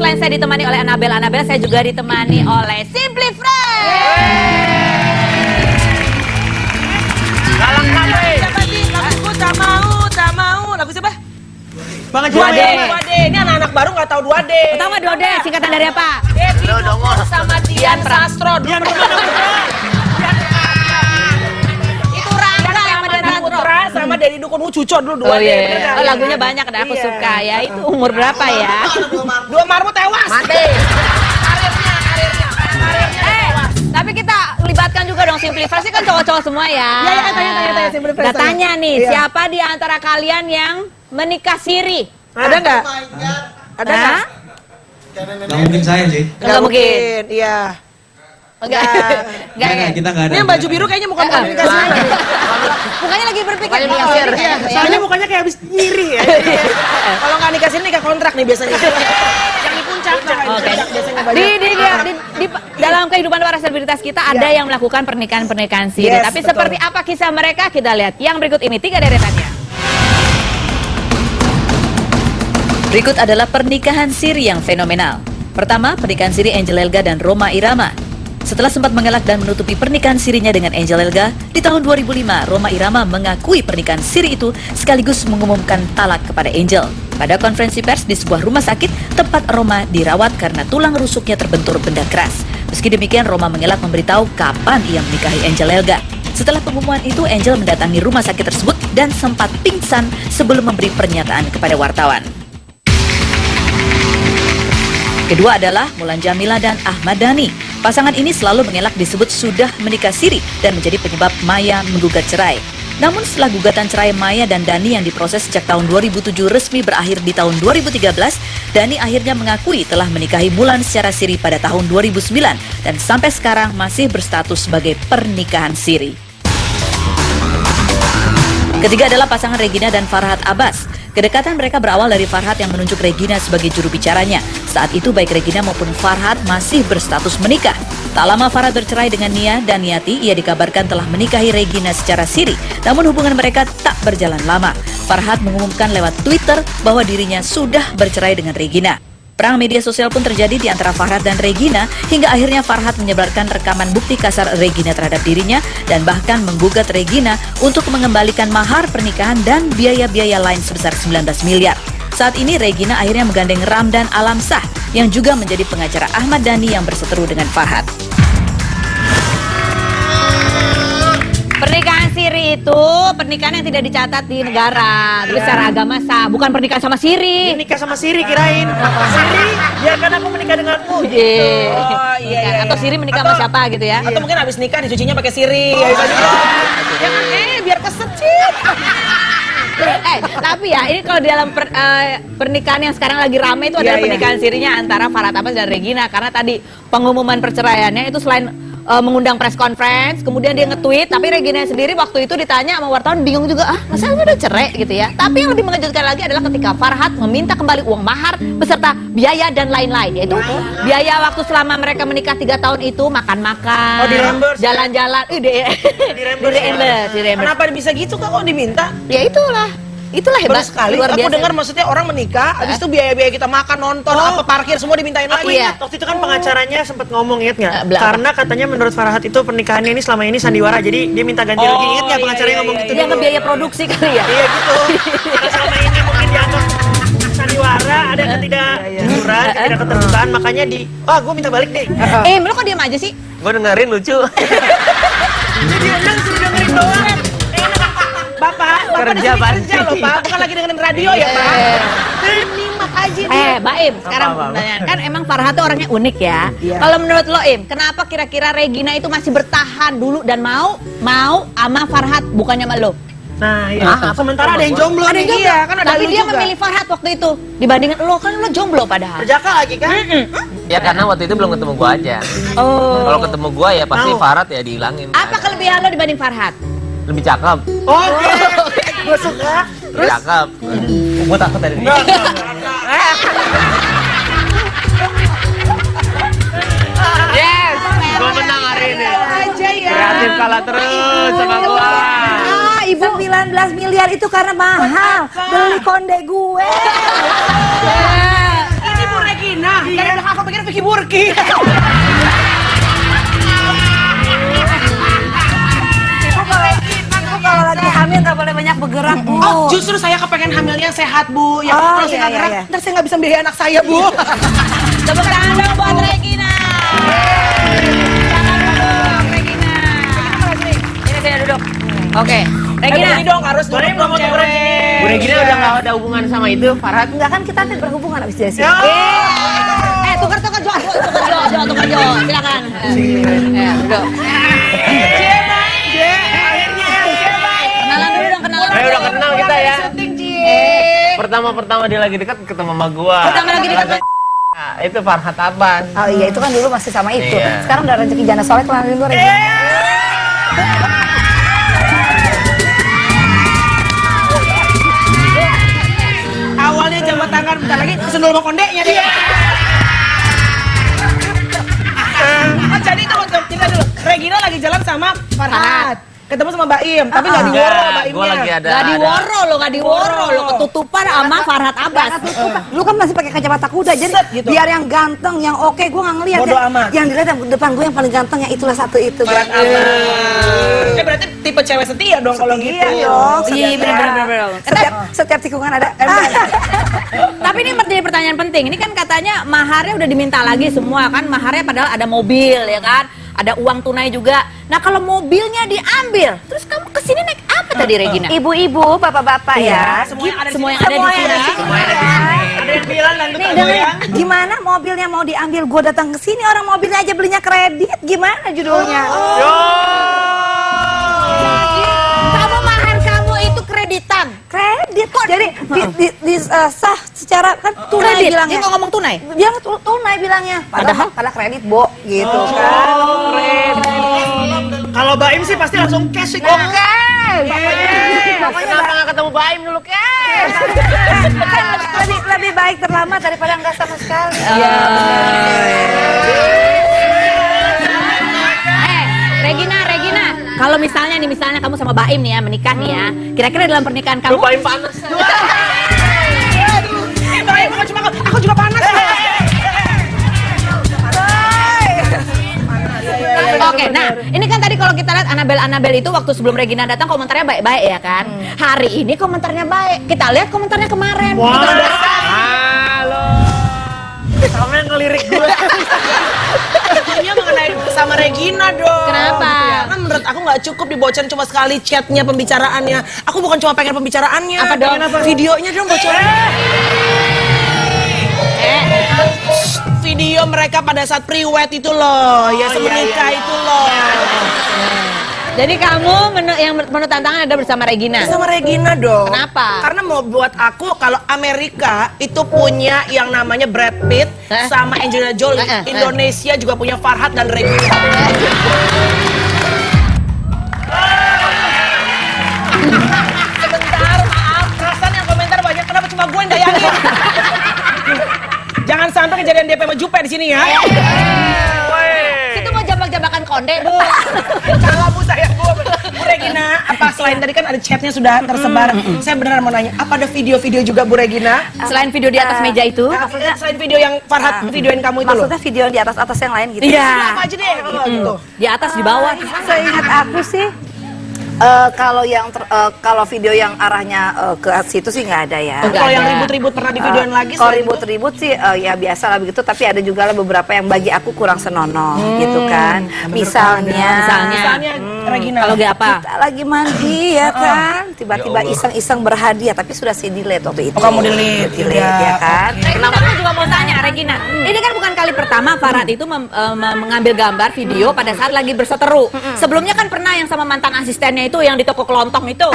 selain saya ditemani oleh Anabel, saya juga ditemani oleh Simply Fresh. Galang kami. Siapa sih? Laguku tak mau. Lagu siapa? Bang Haji 2D. Ini anak-anak baru nggak tahu 2D. Pertama 2D, singkatan dari apa? Devi Dukur sama Dian Sastro. Dian Itu Rangga yang sama Dian Putra sama Dedi Dukun Cuco dulu 2D. Oh iya. Oh, lagunya banyak dan aku suka ya. Itu umur berapa ya? Dua Marmu tewas. Mati. Karirnya. Tapi kita libatkan juga dong Simply Fresh, ini kan cowok-cowok semua ya. Iya, tanya Simply Fresh. Kita tanya nih, Iya. siapa di antara kalian yang menikah siri? Ada nggak? Ada nggak? Hah? Nggak mungkin saya sih. Nggak mungkin. Iya. Enggak. Enggak, kita nggak ada. Ini yang baju biru kayaknya bukan komunikasi. Mukanya lagi berpikir. Mukanya mikir. Iya. Soalnya mukanya kayak habis nyiri ya. Kalau nggak nikah sini nikah kontrak nih biasanya. Yang di puncak. Oke. Biasanya Di dalam kehidupan para selebritas kita ada yang melakukan pernikahan siri. Yes, Tapi betul. seperti apa kisah mereka? Kita lihat yang berikut ini, 3 deretannya. Berikut adalah pernikahan siri yang fenomenal. Pertama, pernikahan siri Angel Elga dan Rhoma Irama. Setelah sempat mengelak dan menutupi pernikahan sirinya dengan Angel Elga, di tahun 2005, Rhoma Irama mengakui pernikahan siri itu sekaligus mengumumkan talak kepada Angel. Pada konferensi pers di sebuah rumah sakit, tempat Rhoma dirawat karena tulang rusuknya terbentur benda keras. Meski demikian, Rhoma mengelak memberitahu kapan ia menikahi Angel Elga. Setelah pengumuman itu, Angel mendatangi rumah sakit tersebut dan sempat pingsan sebelum memberi pernyataan kepada wartawan. Kedua adalah Mulan Jamila dan Ahmad Dhani. Pasangan ini selalu mengelak disebut sudah menikah siri dan menjadi penyebab Maya menggugat cerai. Namun setelah gugatan cerai Maya dan Dhani yang diproses sejak tahun 2007 resmi berakhir di tahun 2013, Dhani akhirnya mengakui telah menikahi Mulan secara siri pada tahun 2009 dan sampai sekarang masih berstatus sebagai pernikahan siri. Ketiga adalah pasangan Regina dan Farhad Abbas. Kedekatan mereka berawal dari Farhad yang menunjuk Regina sebagai juru bicaranya. Saat itu baik Regina maupun Farhad masih berstatus menikah. Tak lama Farhad bercerai dengan Nia dan Niati, ia dikabarkan telah menikahi Regina secara siri. Namun hubungan mereka tak berjalan lama. Farhad mengumumkan lewat Twitter bahwa dirinya sudah bercerai dengan Regina. Perang media sosial pun terjadi di antara Farhad dan Regina hingga akhirnya Farhad menyebarkan rekaman bukti kasar Regina terhadap dirinya dan bahkan menggugat Regina untuk mengembalikan mahar pernikahan dan biaya-biaya lain sebesar 19 miliar. Saat ini Regina akhirnya menggandeng Ramdan Alamsah yang juga menjadi pengacara Ahmad Dhani yang berseteru dengan Farhad. Pernikahan siri itu pernikahan yang tidak dicatat di negara. Tapi secara agama sah, bukan pernikahan sama siri. Nikah sama Siri kirain. Siri, biarkan aku menikah denganmu. Oh iya. Atau siri menikah sama siapa gitu ya. Atau mungkin habis nikah dicucinya pakai Siri. Ya bisa juga. Jangan biar keset. Tapi ya ini kalau di dalam pernikahan yang sekarang lagi rame itu adalah pernikahan sirinya antara Farhad Abbas dan Regina. Karena tadi pengumuman perceraiannya itu selain mengundang press conference, kemudian dia nge-tweet, tapi Regina sendiri waktu itu ditanya sama wartawan bingung juga, masa udah cerai gitu ya. Tapi yang lebih mengejutkan lagi adalah ketika Farhad meminta kembali uang mahar beserta biaya dan lain-lain, yaitu biaya waktu selama mereka menikah 3 tahun itu makan-makan, jalan-jalan, di reimburse. Kenapa bisa gitu kok diminta? Ya itulah hebat. Baru sekali luar aku biasa. dengar maksudnya orang menikah, habis itu biaya-biaya kita makan, nonton, apa parkir semua dimintain Aku lagi. ingat, waktu itu kan pengacaranya sempat ngomong, inget nggak? Belakang. Karena katanya menurut Farhad itu pernikahannya ini selama ini sandiwara, jadi dia minta ganti rugi. Ingat nggak pengacaranya ngomong gitu Dia dulu? ngebiaya produksi kali ya. Iya gitu. Karena selama ini mungkin dianggap sandiwara, ada ketidakjujuran, ketidakketerbukaan, makanya gue minta balik deh. Lu kok diam aja sih? Gue dengerin lucu. Jadi enak suruh dengerin doang. Bapak Kerja, di sini Pak. kerja loh Pak, bukan lagi dengerin radio ya Pak. Nyimak aja dia. Baim, sekarang Apa? pertanyaan. Kan emang Farhad tuh orangnya unik ya. Iya. Kalau menurut lo Im, kenapa kira-kira Regina itu masih bertahan dulu dan mau sama Farhad bukannya sama lo? Nah, iya. Sementara ada yang jomblo Ada nih, juga. iya kan ada Tapi lu dia juga. memilih Farhad waktu itu dibandingkan lo, kan lo jomblo padahal. Berjaka lagi kan? Ya karena waktu itu belum ketemu gua aja. Oh. Kalau ketemu gua ya pasti Mau. Farhad ya dihilangin. Apa kelebihan lo dibanding Farhad? Lebih cakep. Oke. Gue suka. Lebih cakep. Gua takut tadi. Yes. Gua menang hari ini. Aja ya. Kreatif kalah terus sama gua. Ibu 19 miliar itu karena mahal. Beli konde gue. Ini Bu Regina. Kan Vicky Burki. Ibu kalau lagi hamil nggak boleh banyak bergerak, Bu. Oh, justru saya kepengen hamilnya yang sehat, Bu. Ya, Oh, kalau saya nggak iya, gerak, iya. ntar saya nggak bisa biayai anak saya, Bu. Tepuk tangan dong buat Regina. Jangan duduk, Regina. Ini saya duduk. Oke, Regina. Ini dong harus Boleh duduk dong, mau cewek. Bu Regina udah nggak ada hubungan sama itu, Farhat? Enggak kan kita nanti berhubungan abis dari sini. Tukar Jo. Silakan. Duduk. Kenalan dulu dong, kenalan. Ayo udah kenal kita ya. Pertama dia lagi dekat ketemu sama gua. Pertama lagi dekat. Nah, itu Farhat Abbas. Oh iya, itu kan dulu masih sama itu. Iya. Sekarang udah rezeki jana soleh, kenalin gue Regina. Awalnya jabat tangan, bentar lagi sendul sama kondeknya dia. Oh, jadi itu cerita dulu. Regina lagi jalan sama Farhat. Ketemu sama Baim, tapi nggak diworo Baimnya. Gua lagi ada. Gak diworo lo, ketutupan sama Farhat Abbas. Lu kan masih pakai kacamata kuda, jadi Set, gitu. biar yang ganteng, yang oke, gue nggak ngeliat. Bodo ya. amat. Yang dilihat yang depan gue yang paling ganteng, yang itulah satu itu. Farhat Abbas. Berarti tipe cewek setia dong kalau gitu. Iya dong. Iya, bener. Setiap tikungan ada. Tapi ini jadi pertanyaan penting. Ini kan katanya maharnya udah diminta lagi semua kan. Maharnya padahal ada mobil ya kan. Ada uang tunai juga. Nah kalau mobilnya diambil, terus kamu kesini naik apa tadi Regina? Ibu-ibu, bapak-bapak ya. Semua yang ada di sini. Ada yang bilang dan Nih, tukang dengerin. goyang. Gimana mobilnya mau diambil? Gue datang ke sini, orang mobilnya aja belinya kredit. Gimana judulnya? Kamu mahar kamu itu kreditan. Kredit kok. Jadi sah secara kan tunai Kredit. bilangnya. Dia kok ngomong tunai? Bilang tunai bilangnya. Padahal kredit, Bo, gitu kan. Kalau Baim sih pasti langsung cash itu. Kenapa nggak ketemu Baim dulu, Kes? Kan lebih baik terlambat daripada enggak sama sekali. Regina, kalau misalnya kamu sama Baim nih ya menikah nih ya, kira-kira dalam pernikahan kamu Baim panas. Baim, aku juga panas. Oke, nah ini kan tadi kalau kita lihat Anabel itu waktu sebelum Regina datang komentarnya baik-baik ya kan. Hari ini komentarnya baik. Kita lihat komentarnya kemarin. Halo. Kamu yang ngelirik gue. Ini mengenai sama Regina dong. Kenapa? Karena menurut aku nggak cukup dibocorin cuma sekali chatnya, pembicaraannya. Aku bukan cuma pengen pembicaraannya. Apa dong? Videonya dong bocorin. Video mereka pada saat pre-wed itu loh, ya semenikah itu loh. Jadi kamu yang menurut tantangan ada bersama Regina. Sama Regina dong. Kenapa? Karena mau buat aku kalau Amerika itu punya yang namanya Brad Pitt sama Angelina Jolie. Indonesia juga punya Farhat dan Regina. Sebentar, maaf. Perasaan yang komentar banyak. Kenapa cuma gue yang dayangin? Jangan sampai kejadian DP sama Jupe di sini ya. Itu mau jambak-jambakan konde, Bu. Salah Bu, sayang Bu Regina, apa selain tadi kan ada chatnya sudah tersebar. Saya beneran mau nanya, apa ada video-video juga Bu Regina? Selain video di atas meja itu, Selain video yang Farhat videoin kamu itu loh. Maksudnya video di atas yang lain gitu. Iya. Apa aja deh gitu. di atas di bawah. Seingat aku sih kalau video yang arahnya ke situ sih nggak ada ya. Nggak Kalau yang ada. ribut-ribut pernah di videoin lagi? Kalau selain itu? ribut-ribut sih ya biasa lah begitu, tapi ada juga lah beberapa yang bagi aku kurang senonoh gitu kan. Misalnya Misalnya Regina. Kalau gak apa? kita lagi mandi ya kan, tiba-tiba iseng-iseng berhadiah tapi sudah si delete waktu itu. Oh, kamu delete, delete ya. ya kan. Regina, aku juga mau tanya Regina. Ini kan bukan kali pertama Farhat itu mengambil gambar video pada saat lagi berseteru. Sebelumnya kan pernah yang sama mantan asistennya itu yang di toko kelontong itu.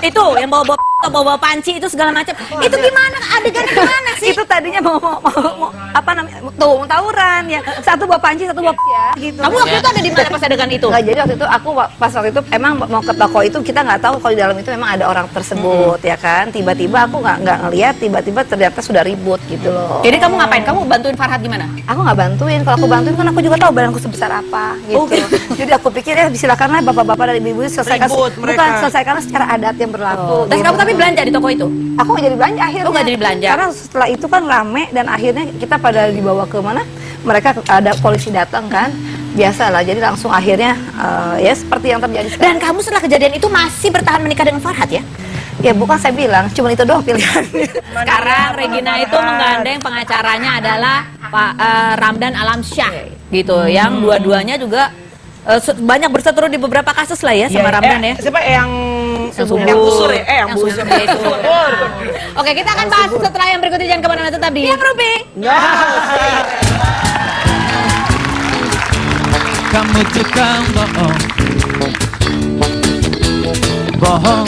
Itu yang bawa panci itu segala macam. Itu gimana? Adegannya gimana sih? Itu tadinya mau apa namanya? Tuh, tawuran ya. Satu bawa panci, satu bawa gitu. Kamu waktu itu ada di mana pas adegan itu? Nggak, jadi waktu itu aku pas waktu itu emang mau ke toko itu kita nggak tahu kalau di dalam itu memang ada orang tersebut ya kan. Tiba-tiba aku nggak ngelihat, tiba-tiba ternyata sudah ribut gitu loh. Jadi kamu ngapain? Kamu bantuin Farhat gimana? Aku nggak bantuin. Kalau aku bantuin kan aku juga tahu badanku sebesar apa gitu. Jadi aku pikir ya silakanlah bapak-bapak dan ibu-ibu selesaikan Ribut mereka. bukan selesaikanlah secara adat yang berlaku. Dan gitu kamu tapi Tapi belanja di toko itu? Aku nggak jadi belanja akhirnya. Oh, nggak jadi belanja? Karena setelah itu kan rame dan akhirnya kita pada dibawa ke mana? Mereka ada polisi datang kan, biasalah. Jadi langsung akhirnya ya seperti yang terjadi sekarang. Dan kamu setelah kejadian itu masih bertahan menikah dengan Farhad ya? Ya bukan saya bilang, cuma itu doang pilihannya. Sekarang Regina itu menggandeng pengacaranya adalah Pak Ramdan Alamsyah gitu, yang dua-duanya juga banyak berseteru di beberapa kasus lah ya sama Ramdan ya. Siapa yang subur. yang busur ya? Yang Yang busur. subur itu. Oke, kita akan bahas setelah yang berikut ini, jangan kemana-mana, tetap di Yang Rupi. Kamu tukang bohong, bohong.